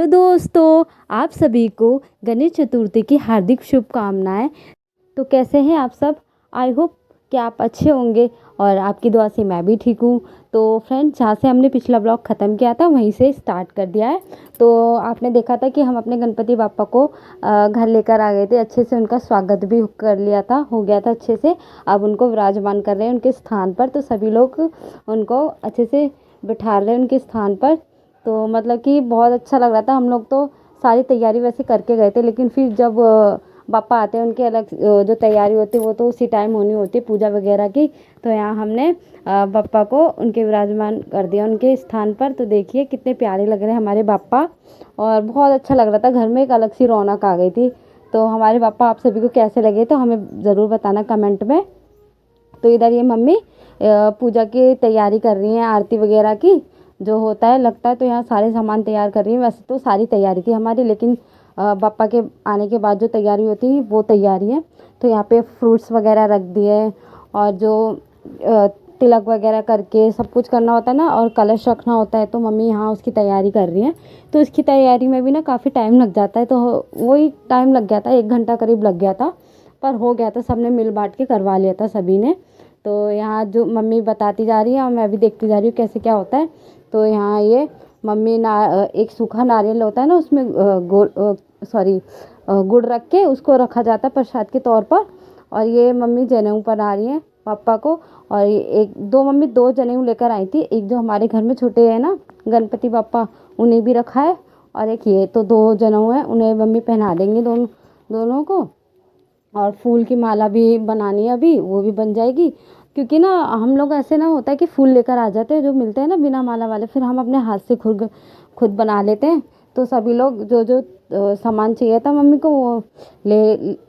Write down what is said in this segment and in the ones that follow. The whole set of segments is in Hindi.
हेलो दोस्तों, आप सभी को गणेश चतुर्थी की हार्दिक शुभकामनाएं। तो कैसे हैं आप सब? आई होप कि आप अच्छे होंगे और आपकी दुआ से मैं भी ठीक हूँ। तो फ्रेंड्स, जहाँ से हमने पिछला ब्लॉग ख़त्म किया था वहीं से स्टार्ट कर दिया है। तो आपने देखा था कि हम अपने गणपति बापा को घर लेकर आ गए थे, अच्छे से उनका स्वागत भी कर लिया था, हो गया था अच्छे से। अब उनको विराजमान कर रहे हैं उनके स्थान पर, तो सभी लोग उनको अच्छे से बिठा रहे हैं उनके स्थान पर। तो मतलब कि बहुत अच्छा लग रहा था। हम लोग तो सारी तैयारी वैसे करके गए थे, लेकिन फिर जब पापा आते हैं उनकी अलग जो तैयारी होती है वो तो उसी टाइम होनी होती है, पूजा वगैरह की। तो यहाँ हमने पापा को उनके विराजमान कर दिया उनके स्थान पर। तो देखिए कितने प्यारे लग रहे हैं हमारे पापा, और बहुत अच्छा लग रहा था। घर में एक अलग सी रौनक आ गई थी। तो हमारे पापा आप सभी को कैसे लगे तो हमें ज़रूर बताना कमेंट में। तो इधर ये मम्मी पूजा की तैयारी कर रही हैं, आरती वगैरह की जो होता है लगता है। तो यहाँ सारे सामान तैयार कर रही हैं। वैसे तो सारी तैयारी थी हमारी, लेकिन पापा के आने के बाद जो तैयारी होती है वो तैयारी है। तो यहाँ पे फ्रूट्स वगैरह रख दिए, और जो तिलक वगैरह करके सब कुछ करना होता है ना, और कलश रखना होता है। तो मम्मी यहाँ उसकी तैयारी कर रही हैं। तो इसकी तैयारी में भी ना काफ़ी टाइम लग जाता है। तो वही टाइम लग गया था, 1 घंटा करीब लग गया था, पर हो गया था। सबने मिल बांट के करवा लिया था सभी ने। तो यहाँ जो मम्मी बताती जा रही है और मैं भी देखती जा रही हूँ कैसे क्या होता है। तो यहाँ ये मम्मी एक सूखा नारियल होता है ना, उसमें गुड़ रख के उसको रखा जाता है प्रसाद के तौर पर। और ये मम्मी जनेऊ पहना रही है पापा को। और एक दो मम्मी 2 जनेऊ लेकर आई थी, एक जो हमारे घर में छोटे हैं ना गणपति पापा, उन्हें भी रखा है, और एक ये तो 2 जनेऊ हैं, उन्हें मम्मी पहना देंगे दोनों को। और फूल की माला भी बनानी है, अभी वो भी बन जाएगी। क्योंकि ना हम लोग ऐसे ना होता है कि फूल लेकर आ जाते हैं जो मिलते हैं ना बिना माला वाले, फिर हम अपने हाथ से खुद बना लेते हैं। तो सभी लोग जो जो सामान चाहिए था मम्मी को वो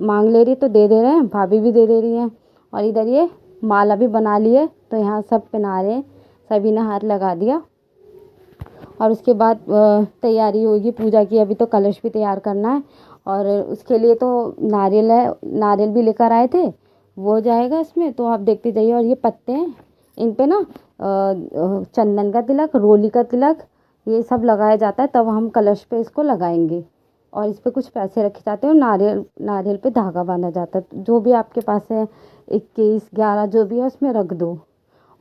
मांग ले रही, तो दे रहे हैं, भाभी भी दे रही हैं। और इधर ये माला भी बना ली है, तो यहाँ सब पहना रहे हैं, सभी ने हाथ लगा दिया। और उसके बाद तैयारी होगी पूजा की। अभी तो कलश भी तैयार करना है, और उसके लिए तो नारियल भी लेकर आए थे, वो जाएगा इसमें। तो आप देखते जाइए। और ये पत्ते हैं, इन पे ना चंदन का तिलक, रोली का तिलक, ये सब लगाया जाता है, तब हम कलश पे इसको लगाएंगे। और इस पे कुछ पैसे रखे जाते हैं, और नारियल पे धागा बांधा जाता है। जो भी आपके पास है 21 11 जो भी है उसमें रख दो।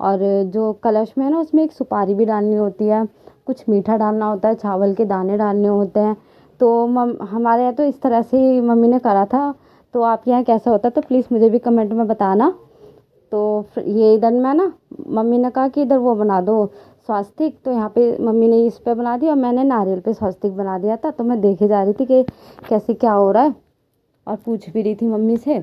और जो कलश में है ना उसमें एक सुपारी भी डालनी होती है, कुछ मीठा डालना होता है, चावल के दाने डालने होते हैं। तो हमारे यहाँ तो इस तरह से ही मम्मी ने करा था। तो आपके यहाँ कैसा होता है तो प्लीज़ मुझे भी कमेंट में बताना। तो ये इधर मैं ना, मम्मी ने कहा कि इधर वो बना दो स्वास्तिक, तो यहाँ पे मम्मी ने इस पे बना दिया और मैंने नारियल पे स्वास्तिक बना दिया था। तो मैं देखे जा रही थी कि कैसे क्या हो रहा है, और पूछ भी रही थी मम्मी से।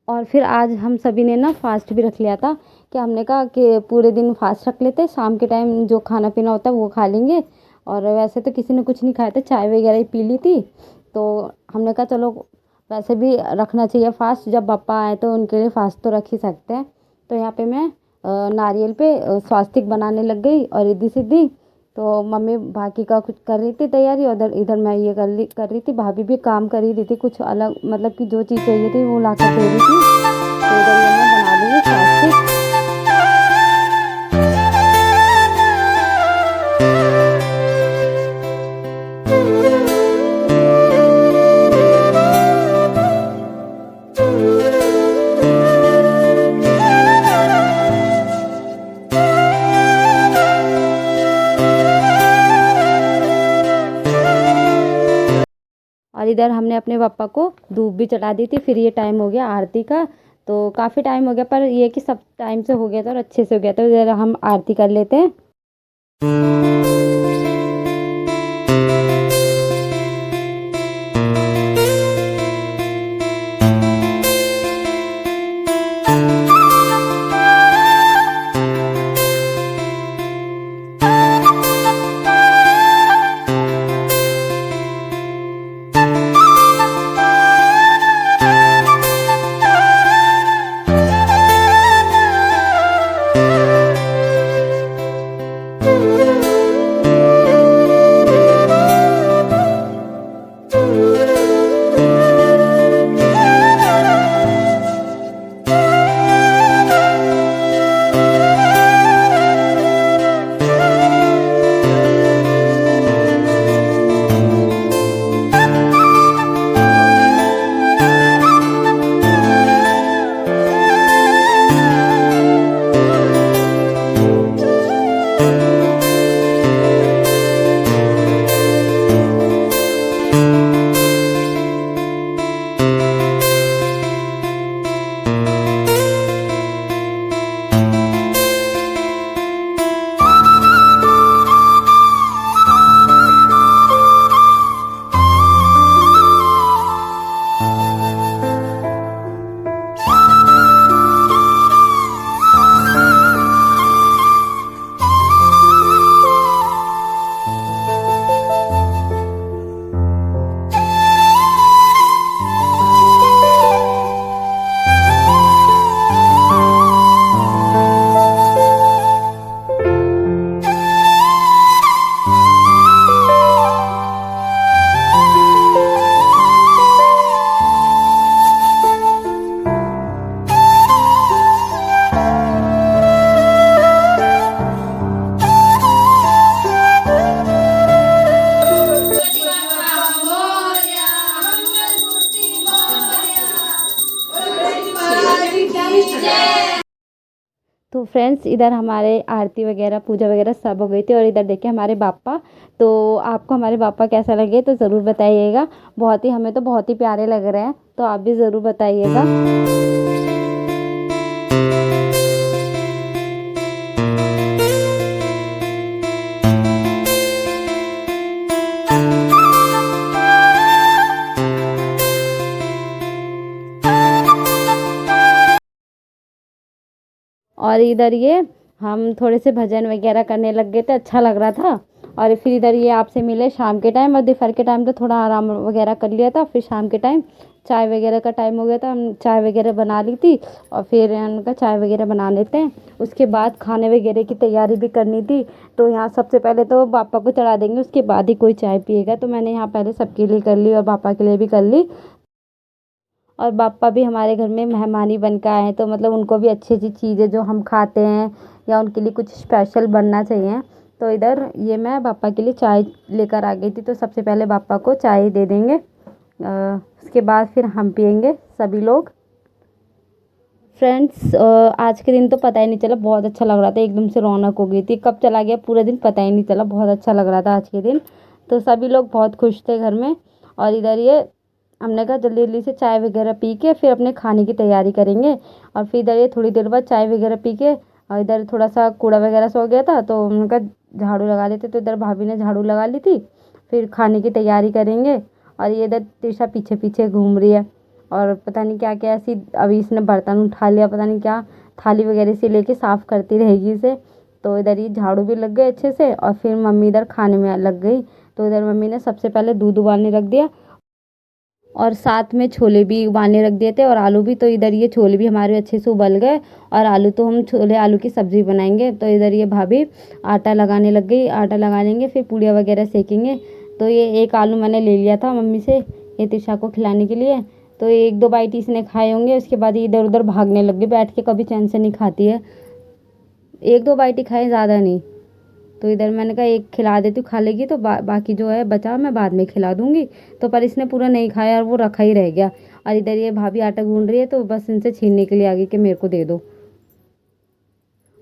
और फिर आज हम सभी ने ना फास्ट भी रख लिया था, कि हमने कहा कि पूरे दिन फास्ट रख लेते हैं, शाम के टाइम जो खाना पीना होता है वो खा लेंगे। और वैसे तो किसी ने कुछ नहीं खाया था, चाय वगैरह ही पी ली थी। तो हमने कहा चलो वैसे भी रखना चाहिए फास्ट, जब पापा आए तो उनके लिए फास्ट तो रख ही सकते हैं। तो यहाँ पे मैं नारियल पे स्वास्तिक बनाने लग गई, और रिद्धि सिद्धि। तो मम्मी बाकी का कुछ कर रही थी तैयारी, और इधर मैं ये कर रही थी। भाभी भी काम कर ही रही थी, कुछ अलग मतलब कि जो चीज़ चाहिए थी वो ला कर दे रही थी। तो इधर ये मैं बना दूँगी स्वास्तिक। और इधर हमने अपने पापा को धूप भी चढ़ा दी थी। फिर ये टाइम हो गया आरती का। तो काफ़ी टाइम हो गया, पर ये कि सब टाइम से हो गया था और अच्छे से हो गया। तो इधर हम आरती कर लेते हैं। फ्रेंड्स इधर हमारे आरती वगैरह पूजा वगैरह सब हो गई थी और इधर देखिए हमारे पापा। तो आपको हमारे पापा कैसा लगे तो ज़रूर बताइएगा। बहुत ही हमें तो बहुत ही प्यारे लग रहे हैं, तो आप भी ज़रूर बताइएगा। और इधर ये हम थोड़े से भजन वगैरह करने लग गए थे, अच्छा लग रहा था। और फिर इधर ये आपसे मिले शाम के टाइम, और दोपहर के टाइम तो थोड़ा आराम वगैरह कर लिया था। फिर शाम के टाइम चाय वगैरह का टाइम हो गया था, हम चाय वगैरह बना ली थी और फिर उनका चाय वगैरह बना लेते हैं। उसके बाद खाने वगैरह की तैयारी भी करनी थी। तो यहाँ सबसे पहले तो पापा को चढ़ा देंगे, उसके बाद ही कोई चाय पिएगा। तो मैंने यहाँ पहले सबके लिए कर ली और पापा के लिए भी कर ली। और पापा भी हमारे घर में मेहमान ही बन के आए हैं, तो मतलब उनको भी अच्छी अच्छी चीज़ें जो हम खाते हैं या उनके लिए कुछ स्पेशल बनना चाहिए। तो इधर ये मैं पापा के लिए चाय लेकर आ गई थी, तो सबसे पहले पापा को चाय दे देंगे। उसके बाद फिर हम पियेंगे सभी लोग। फ्रेंड्स आज के दिन तो पता ही नहीं चला, बहुत अच्छा लग रहा था, एकदम से रौनक हो गई थी। कब चला गया पूरा दिन पता ही नहीं चला, बहुत अच्छा लग रहा था आज के दिन। तो सभी लोग बहुत खुश थे घर में। और इधर ये हमने कहा जल्दी जल्दी से चाय वगैरह पी के फिर अपने खाने की तैयारी करेंगे। और फिर इधर ये थोड़ी देर बाद चाय वगैरह पी के और इधर थोड़ा सा कूड़ा वगैरह सो गया था, तो उनका झाड़ू लगा लेते। तो इधर भाभी ने झाड़ू लगा ली थी, फिर खाने की तैयारी करेंगे। और ये इधर तिरछा पीछे पीछे घूम रही है और पता नहीं क्या क्या ऐसी, अभी इसने बर्तन उठा लिया, पता नहीं क्या थाली वगैरह से लेके साफ़ करती रहेगी इसे। तो इधर ये झाड़ू भी लग गए अच्छे से और फिर मम्मी इधर खाने में लग गई। तो इधर मम्मी ने सबसे पहले दूध उबालने रख दिया और साथ में छोले भी उबालने रख दिए थे और आलू भी। तो इधर ये छोले भी हमारे अच्छे से उबल गए और आलू तो हम छोले आलू की सब्ज़ी बनाएंगे। तो इधर ये भाभी आटा लगाने लग गई, आटा लगा लेंगे फिर पूड़ियाँ वगैरह सेकेंगे। तो ये एक आलू मैंने ले लिया था मम्मी से ये तिशा को खिलाने के लिए। तो एक दो बाइट इसने खाए होंगे, उसके बाद ये इधर उधर भागने लग गई, बैठ के कभी चैन से नहीं खाती है। एक दो बाइट ही खाए, ज़्यादा नहीं। तो इधर मैंने कहा एक खिला देती हूँ, खा लेगी तो बाकी जो है बचा मैं बाद में खिला दूँगी। तो पर इसने पूरा नहीं खाया और वो रखा ही रह गया। और इधर ये भाभी आटा गूँध रही है, तो बस इनसे छीनने के लिए आ गई कि मेरे को दे दो।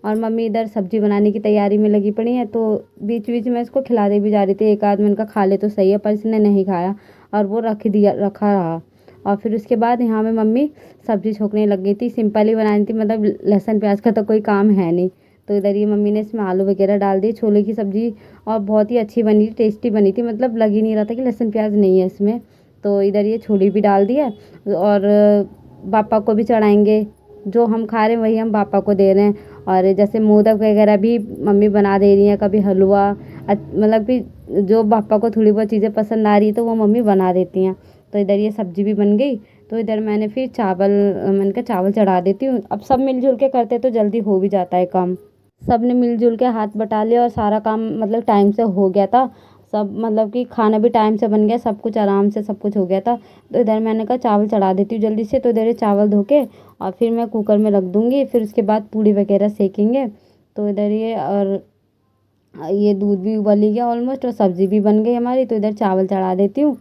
और मम्मी इधर सब्ज़ी बनाने की तैयारी में लगी पड़ी है। तो बीच बीच में इसको खिला दे भी जा रही थी, एक आध मैंने कहा खा ले तो सही है, पर इसने नहीं खाया और वो रखा रहा। और फिर उसके बाद यहाँ में मम्मी सब्ज़ी छोंकने लग गई थी, सिंपल ही बनानी थी, मतलब लहसुन प्याज का तो कोई काम है नहीं। तो इधर ये मम्मी ने इसमें आलू वगैरह डाल दिए, छोले की सब्ज़ी और बहुत ही अच्छी बनी थी, टेस्टी बनी थी, मतलब लग ही नहीं रहा था कि लहसुन प्याज नहीं है इसमें। तो इधर ये छोले भी डाल दिया और पापा को भी चढ़ाएंगे, जो हम खा रहे हैं वही हम पापा को दे रहे हैं। और जैसे मोदक वगैरह भी मम्मी बना दे रही हैं, कभी हलवा, मतलब कि जो पापा को थोड़ी बहुत चीज़ें पसंद आ रही है तो वो मम्मी बना देती हैं। तो इधर ये सब्ज़ी भी बन गई। तो इधर मैंने फिर मैंने कहा चावल चढ़ा देती हूँ, अब सब मिलजुल के करते तो जल्दी हो भी जाता है काम। सब ने मिलजुल के हाथ बटा लिया और सारा काम मतलब टाइम से हो गया था। सब मतलब कि खाना भी टाइम से बन गया, सब कुछ आराम से सब कुछ हो गया था। तो इधर मैंने कहा चावल चढ़ा देती हूँ जल्दी से। तो इधर ये चावल धो के और फिर मैं कुकर में रख दूँगी, फिर उसके बाद पूड़ी वगैरह सेकेंगे। तो इधर ये और ये दूध भी उबल ही गया ऑलमोस्ट और सब्ज़ी भी बन गई हमारी। तो इधर चावल चढ़ा देती हूँ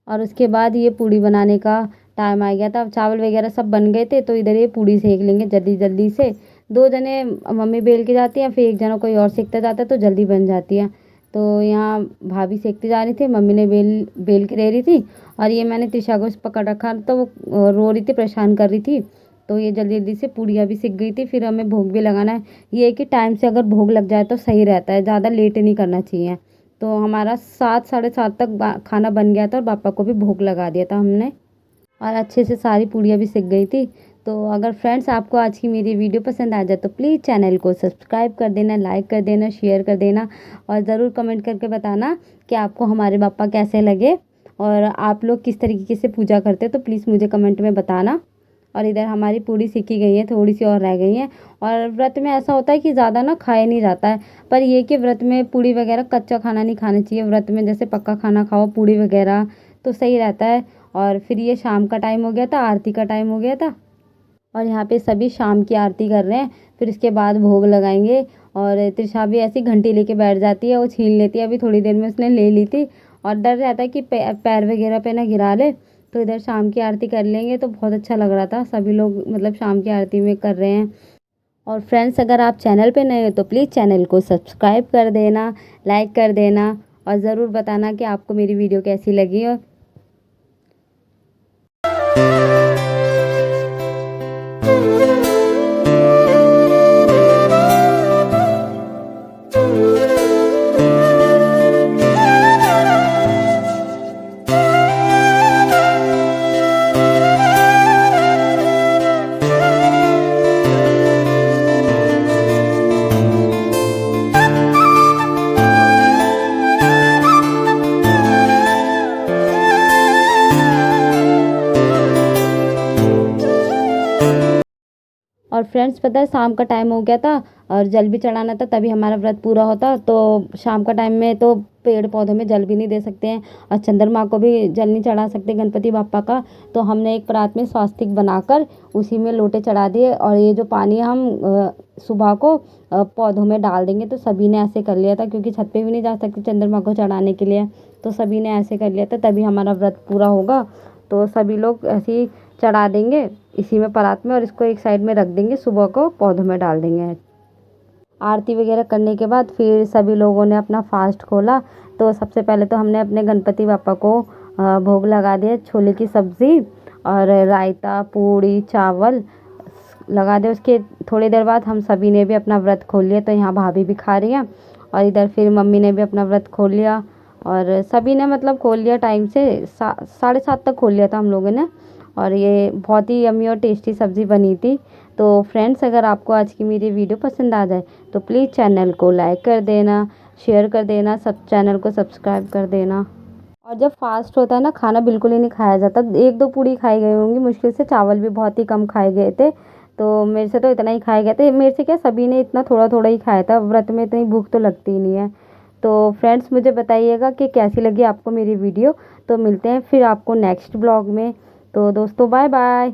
और उसके बाद ये पूड़ी बनाने का टाइम आ गया था। अब चावल वगैरह सब बन गए थे, तो इधर ये पूड़ी सेक लेंगे जल्दी जल्दी से। दो जने मम्मी बेल के जाती हैं, फिर एक जना कोई और सेकता जाता है तो जल्दी बन जाती है। तो यहाँ भाभी सेकती जा रही थी, मम्मी ने बेल बेल के दे रही थी। और ये मैंने त्रिशा को पकड़ रखा तो वो रो रही थी, परेशान कर रही थी। तो ये जल्दी जल्दी से पूड़ियाँ भी सिक गई थी। फिर हमें भोग भी लगाना है, ये है कि टाइम से अगर भोग लग जाए तो सही रहता है, ज़्यादा लेट नहीं करना चाहिए। तो हमारा 7 साढ़े 7 तक खाना बन गया था और पापा को भी भोग लगा दिया था हमने। और अच्छे से सारी पूड़ियाँ भी सिक गई थी। तो अगर फ्रेंड्स आपको आज की मेरी वीडियो पसंद आ जाए तो प्लीज़ चैनल को सब्सक्राइब कर देना, लाइक कर देना, शेयर कर देना और ज़रूर कमेंट करके बताना कि आपको हमारे पापा कैसे लगे और आप लोग किस तरीके से पूजा करते हो, तो प्लीज़ मुझे कमेंट में बताना। और इधर हमारी पूड़ी सीखी गई है, थोड़ी सी और रह गई हैं। और व्रत में ऐसा होता है कि ज़्यादा ना खाया नहीं जाता है, पर ये कि व्रत में पूड़ी वगैरह कच्चा खाना नहीं खाना चाहिए। व्रत में जैसे पक्का खाना खाओ, पूड़ी वगैरह, तो सही रहता है। और फिर ये शाम का टाइम हो गया था, आरती का टाइम हो गया था और यहाँ पे सभी शाम की आरती कर रहे हैं। फिर इसके बाद भोग लगाएंगे। और त्रिशा भी ऐसी घंटी लेके बैठ जाती है, वो छीन लेती है, अभी थोड़ी देर में उसने ले ली थी। और डर रहता है कि पैर वगैरह पे ना गिरा ले। तो इधर शाम की आरती कर लेंगे, तो बहुत अच्छा लग रहा था, सभी लोग मतलब शाम की आरती में कर रहे हैं। और फ्रेंड्स, अगर आप चैनल पे नए हो तो प्लीज़ चैनल को सब्सक्राइब कर देना, लाइक कर देना और ज़रूर बताना कि आपको मेरी वीडियो कैसी लगी। और फ्रेंड्स, पता है शाम का टाइम हो गया था और जल भी चढ़ाना था, तभी हमारा व्रत पूरा होता। तो शाम का टाइम में तो पेड़ पौधों में जल भी नहीं दे सकते हैं और चंद्रमा को भी जल नहीं चढ़ा सकते गणपति बापा का। तो हमने एक परात में स्वास्तिक बनाकर उसी में लोटे चढ़ा दिए और ये जो पानी हम सुबह को पौधों में डाल देंगे। तो सभी ने ऐसे कर लिया था, क्योंकि छत पे भी नहीं जा सकते चंद्रमा को चढ़ाने के लिए, तो सभी ने ऐसे कर लिया था, तभी हमारा व्रत पूरा होगा। तो सभी लोग ऐसे ही चढ़ा देंगे इसी में परात में और इसको एक साइड में रख देंगे, सुबह को पौधों में डाल देंगे। आरती वगैरह करने के बाद फिर सभी लोगों ने अपना फास्ट खोला। तो सबसे पहले तो हमने अपने गणपति बापा को भोग लगा दिया, छोले की सब्ज़ी और रायता, पूड़ी, चावल लगा दिया। उसके थोड़ी देर बाद हम सभी ने भी अपना व्रत खोल लिया। तो यहाँ भाभी भी खा रही हैं और इधर फिर मम्मी ने भी अपना व्रत खोल लिया और सभी ने मतलब खोल लिया टाइम से 7:30 तक खोल लिया था हम लोगों ने। और ये बहुत ही यम्मी और टेस्टी सब्ज़ी बनी थी। तो फ्रेंड्स, अगर आपको आज की मेरी वीडियो पसंद आ जाए तो प्लीज़ चैनल को लाइक कर देना, शेयर कर देना, सब चैनल को सब्सक्राइब कर देना। और जब फास्ट होता है ना, खाना बिल्कुल ही नहीं खाया जाता। 1-2 पूड़ी खाई गई होंगी मुश्किल से, चावल भी बहुत ही कम खाए गए थे। तो मेरे से तो इतना ही खाए गए थे, मेरे से क्या सभी ने इतना थोड़ा थोड़ा ही खाया था। व्रत में इतनी भूख तो लगती ही नहीं है। तो फ्रेंड्स, मुझे बताइएगा कि कैसी लगी आपको मेरी वीडियो। तो मिलते हैं फिर आपको नेक्स्ट ब्लॉग में। तो दोस्तों, बाय बाय।